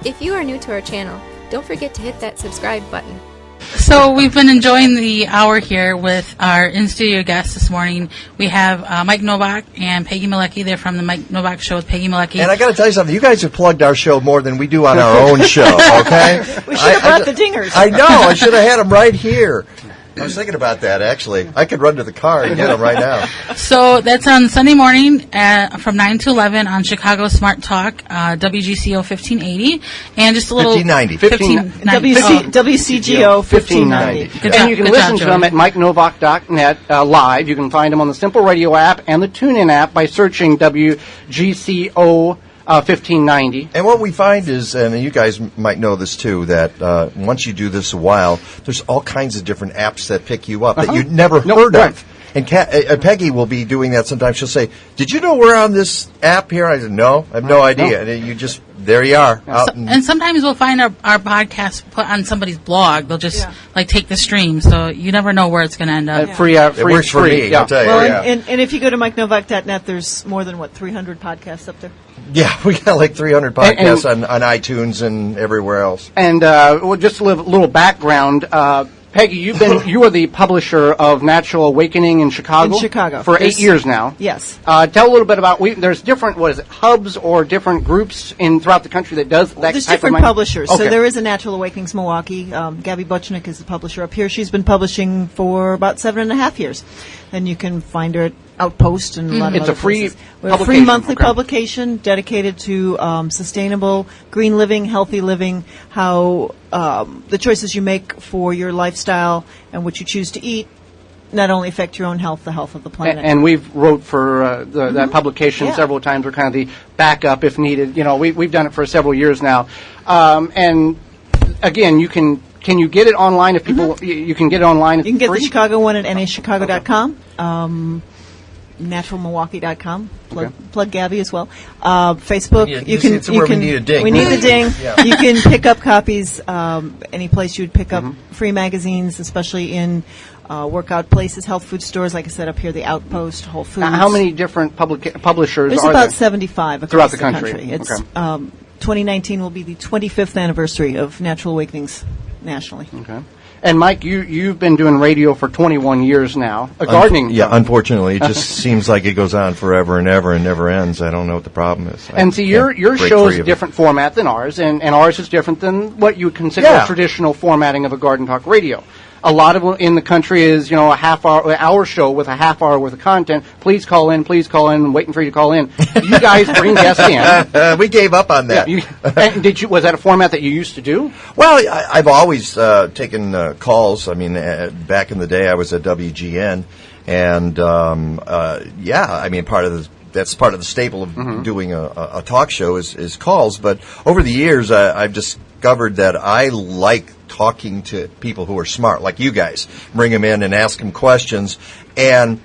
If you are new to our channel, don't forget to hit that subscribe button. So we've been enjoying the hour here with our in-studio guests this morning. We have Mike Nowak and Peggy Malecki. They're from the Mike Nowak Show with Peggy Malecki. And I got to tell you something. You guys have plugged our show more than we do on our own show, okay? We should have brought the dingers. I know. I should have had them right here. I was thinking about that, actually. I could run to the car and get them right now. So that's on Sunday morning from 9 to 11 on Chicago Smart Talk, WGCO 1580. And just a little... 1590. WCGO 1590. And you can listen to them at MikeNovak.net live. You can find them on the Simple Radio app and the TuneIn app by searching WGCO 1590. And what we find is, and you guys might know this too, that once you do this a while, there's all kinds of different apps that pick you up that you'd never heard of. And Peggy will be doing that sometimes. She'll say, "Did you know we're on this app here?" I said, "No, I have no idea." And you just, there you are. And sometimes we'll find our podcast put on somebody's blog. They'll just take the stream, so you never know where it's going to end up. Free, it works for me. I'll tell you. Well, and if you go to MikeNovak.net, there's more than 300 podcasts up there. Yeah, we got like 300 podcasts on iTunes and everywhere else. And just a little background. Peggy, you are the publisher of Natural Awakening in Chicago. In Chicago for 8 years now. Yes. Tell a little bit about. There's different hubs or different groups throughout the country that does that. There's type different of publishers. Okay. So there is a Natural Awakenings Milwaukee. Gabby Butchnick is the publisher up here. She's been publishing for about 7.5 years, and you can find her at Outpost and a lot of other places. We're a free monthly publication dedicated to sustainable, green living, healthy living, how the choices you make for your lifestyle and what you choose to eat not only affect your own health, the health of the planet. And we've wrote for that publication several times. We're kind of the backup if needed. We've done it for several years now. And again, you can you get it online if people you can get it online? You can get the Chicago one at nachicago.com. naturalmilwaukee.com. Plug Gabby as well. Facebook. Yeah, we need a ding. We need the ding. You can pick up copies any place you would pick up free magazines, especially in workout places, health food stores. Like I said, up here, the Outpost, Whole Foods. How many different publishers There's are about there? 75 across throughout the country. It's 2019 will be the 25th anniversary of Natural Awakenings nationally. Okay. And Mike, you've been doing radio for 21 years now. Gardening. Unfortunately, it just seems like it goes on forever and ever and never ends. I don't know what the problem is. And see, your show is a different format than ours, and ours is different than what you would consider a traditional formatting of a Garden Talk radio. A lot of in the country is, a hour show with a half hour worth of content. Please call in, waiting for you to call in. You guys bring guests in. We gave up on that. And was that a format that you used to do? Well, I've always taken calls. I mean, back in the day, I was at WGN, and that's part of the staple of doing a talk show is calls. But over the years, I've discovered that I like talking to people who are smart, like you guys. Bring them in and ask them questions. And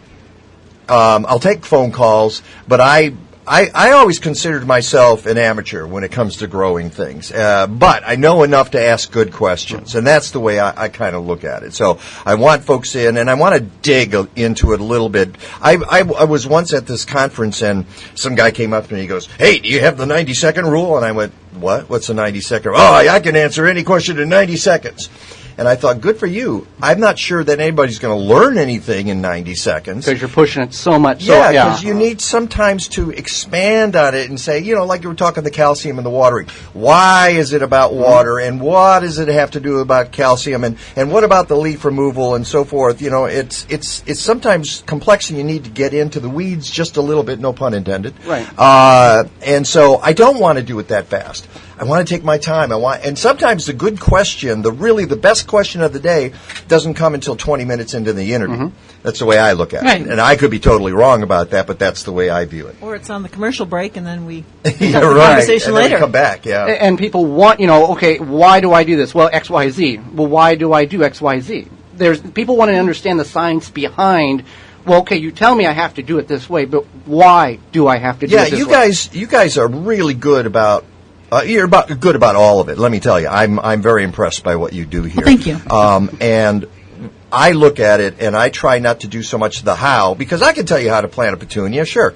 I'll take phone calls, but I always considered myself an amateur when it comes to growing things. But I know enough to ask good questions, and that's the way I kind of look at it. So I want folks in, and I want to dig into it a little bit. I was once at this conference, and some guy came up to me and he goes, "Hey, do you have the 90-second rule?" And I went, "What? What's the 90-second rule?" "Oh, I can answer any question in 90 seconds. And I thought, good for you. I'm not sure that anybody's going to learn anything in 90 seconds. Because you're pushing it so much. Yeah, because you need sometimes to expand on it and say, like you were talking the calcium and the watering. Why is it about water, and what does it have to do about calcium, and what about the leaf removal and so forth? It's sometimes complex, and you need to get into the weeds just a little bit, no pun intended. Right. And so I don't want to do it that fast. I want to take my time. And sometimes the good question, the best question of the day, doesn't come until 20 minutes into the interview. That's the way I look at it. And I could be totally wrong about that, but that's the way I view it. Or it's on the commercial break, and then we have the conversation and later. Then we come back, And people want, okay, why do I do this? Well, X, Y, Z. Well, why do I do X, Y, Z? People want to understand the science behind. Well, okay, you tell me I have to do it this way, but why do I have to do it this way? You guys are really good about. You're good about all of it. Let me tell you, I'm very impressed by what you do here. Well, thank you. And I look at it, and I try not to do so much the how, because I can tell you how to plant a petunia, sure.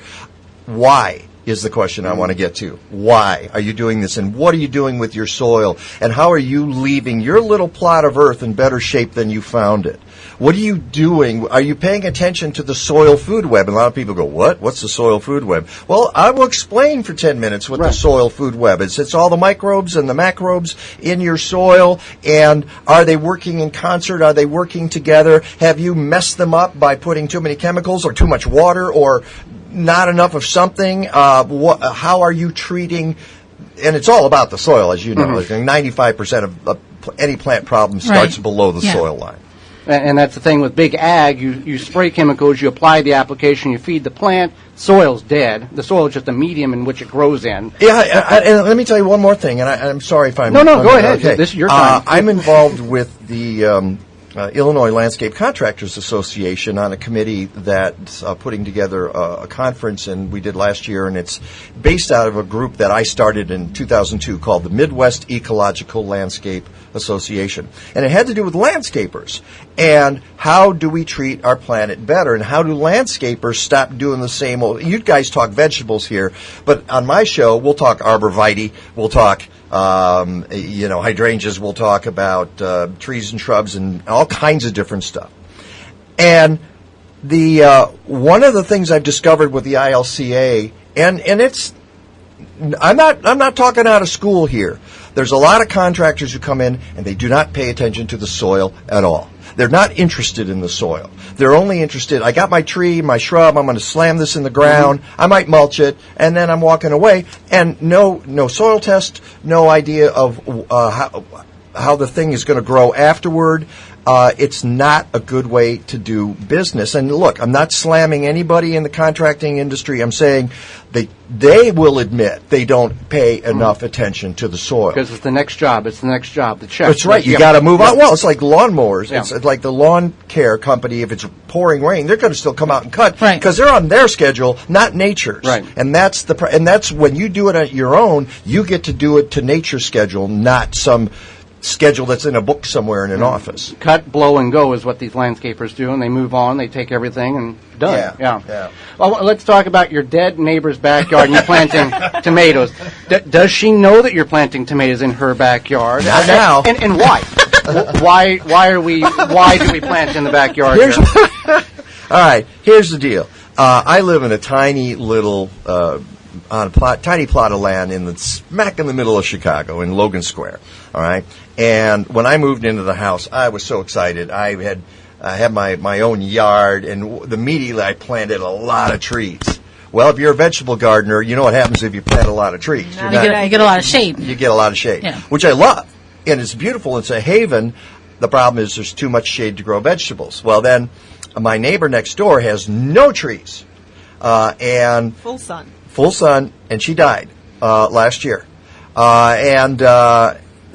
Why? is the question I want to get to. Why are you doing this, and what are you doing with your soil, and how are you leaving your little plot of earth in better shape than you found it? What are you doing? Are you paying attention to the soil food web? And a lot of people go, what? What's the soil food web? Well, I will explain for 10 minutes what the soil food web is. It's all the microbes and the macrobes in your soil, and are they working in concert? Are they working together? Have you messed them up by putting too many chemicals or too much water or not enough of something? How are you treating? And it's all about the soil, as you know. 95% of any plant problem starts below the soil line. And that's the thing with big ag. You spray chemicals, you apply the application, you feed the plant. Soil's dead. The soil is just a medium in which it grows in. Yeah, and let me tell you one more thing, and I'm sorry if I'm... No, go ahead. Okay. This is your time. I'm involved with the Illinois Landscape Contractors Association on a committee that's putting together a conference, and we did last year, and it's based out of a group that I started in 2002 called the Midwest Ecological Landscape Association. And it had to do with landscapers and how do we treat our planet better, and how do landscapers stop doing the same old... You guys talk vegetables here, but on my show, we'll talk arborvitae, we'll talk hydrangeas, we'll talk about trees and shrubs and all kinds of different stuff. And the one of the things I've discovered with the ILCA, and it's... I'm not talking out of school here. There's a lot of contractors who come in and they do not pay attention to the soil at all. They're not interested in the soil. They're only interested, I got my tree, my shrub, I'm going to slam this in the ground, I might mulch it, and then I'm walking away, and no soil test, no idea of how the thing is going to grow afterward. It's not a good way to do business. And look, I'm not slamming anybody in the contracting industry. I'm saying they will admit they don't pay enough attention to the soil. Because it's the next job. It's the next job. The check. That's right. You got to move on. Well, it's like lawnmowers. Yeah. It's like the lawn care company. If it's pouring rain, they're going to still come out and cut because they're on their schedule, not nature's. Right. And that's when you do it on your own. You get to do it to nature's schedule, not some schedule that's in a book somewhere in an office. Cut, blow, and go is what these landscapers do, and they move on. They take everything and done. Yeah. Well, let's talk about your dead neighbor's backyard and you're planting tomatoes. Does she know that you're planting tomatoes in her backyard? Not now. And why? Why do we plant in the backyard? All right. Here's the deal. I live in a tiny little tiny plot of land smack in the middle of Chicago in Logan Square. All right. And when I moved into the house, I was so excited. I had my own yard, and immediately I planted a lot of trees. Well, if you're a vegetable gardener, you know what happens if you plant a lot of trees. You get a lot of shade. You get a lot of shade, which I love. And it's beautiful. It's a haven. The problem is there's too much shade to grow vegetables. Well, then my neighbor next door has no trees. And full sun, and she died last year.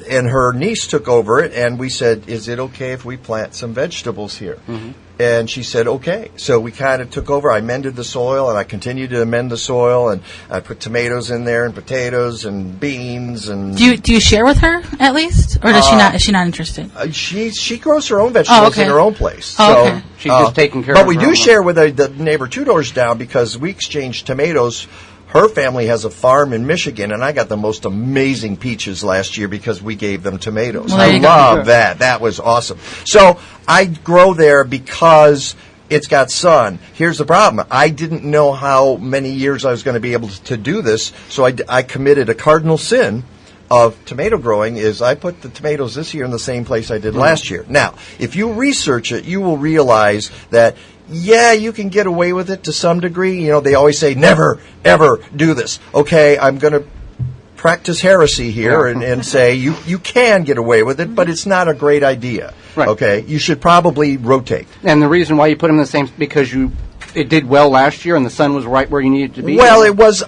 And her niece took over it, and we said, is it okay if we plant some vegetables here? Mm-hmm. And she said, okay. So we kind of took over. I mended the soil, and I continued to amend the soil, and I put tomatoes in there, and potatoes, and beans, and... Do you share with her, at least? Or does she not? Is she not interested? She grows her own vegetables in her own place. Okay. So, she's just taking care of her. But we do share with the neighbor 2 doors down, because we exchange tomatoes. Her family has a farm in Michigan, and I got the most amazing peaches last year because we gave them tomatoes. Well, I love that. That was awesome. So I grow there because it's got sun. Here's the problem. I didn't know how many years I was going to be able to do this, so I committed a cardinal sin of tomato growing is I put the tomatoes this year in the same place I did last year. Now, if you research it, you will realize that you can get away with it to some degree. You know, they always say, never, ever do this. Okay, I'm going to practice heresy here and say you can get away with it, but it's not a great idea. Right. Okay, you should probably rotate. And the reason why you put them in the same, because it did well last year and the sun was right where you needed to be? Well, it was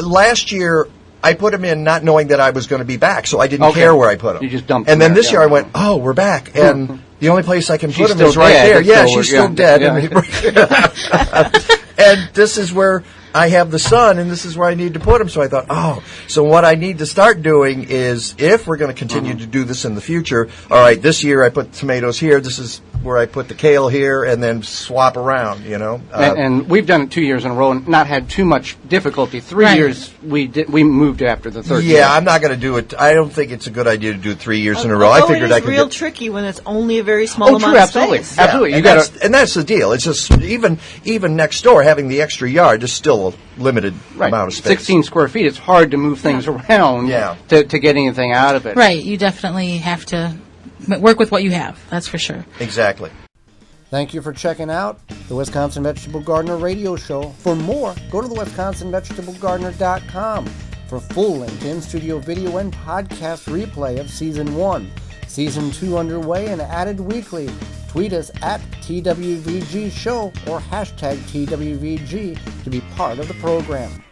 last year. I put them in not knowing that I was going to be back, so I didn't care where I put them. You just dumped them. And then this year I went, we're back. And the only place I can put them is right there. Yeah, she's still dead. Yeah. And this is where I have the sun, and this is where I need to put them. So I thought, so what I need to start doing is, if we're going to continue to do this in the future, all right, this year I put tomatoes here. This is where I put the kale here and then swap around, And we've done it 2 years in a row and not had too much difficulty. 3 Right. years we moved after the third year. Yeah, I'm not going to do it. I don't think it's a good idea to do it 3 years in a row. I figured it I is could real get tricky when it's only a very small amount of absolutely. space. Absolutely. And that's the deal. It's just even next door having the extra yard is still a limited amount of space. 16 square feet. It's hard to move things around to get anything out of it. Right. You definitely have to work with what you have. That's for sure. Exactly. Thank you for checking out the Wisconsin Vegetable Gardener radio show. For more, go to the WisconsinVegetableGardener.com for full-length in-studio video and podcast replay of Season 1. Season 2 underway and added weekly. Tweet us at TWVG Show or hashtag TWVG to be part of the program.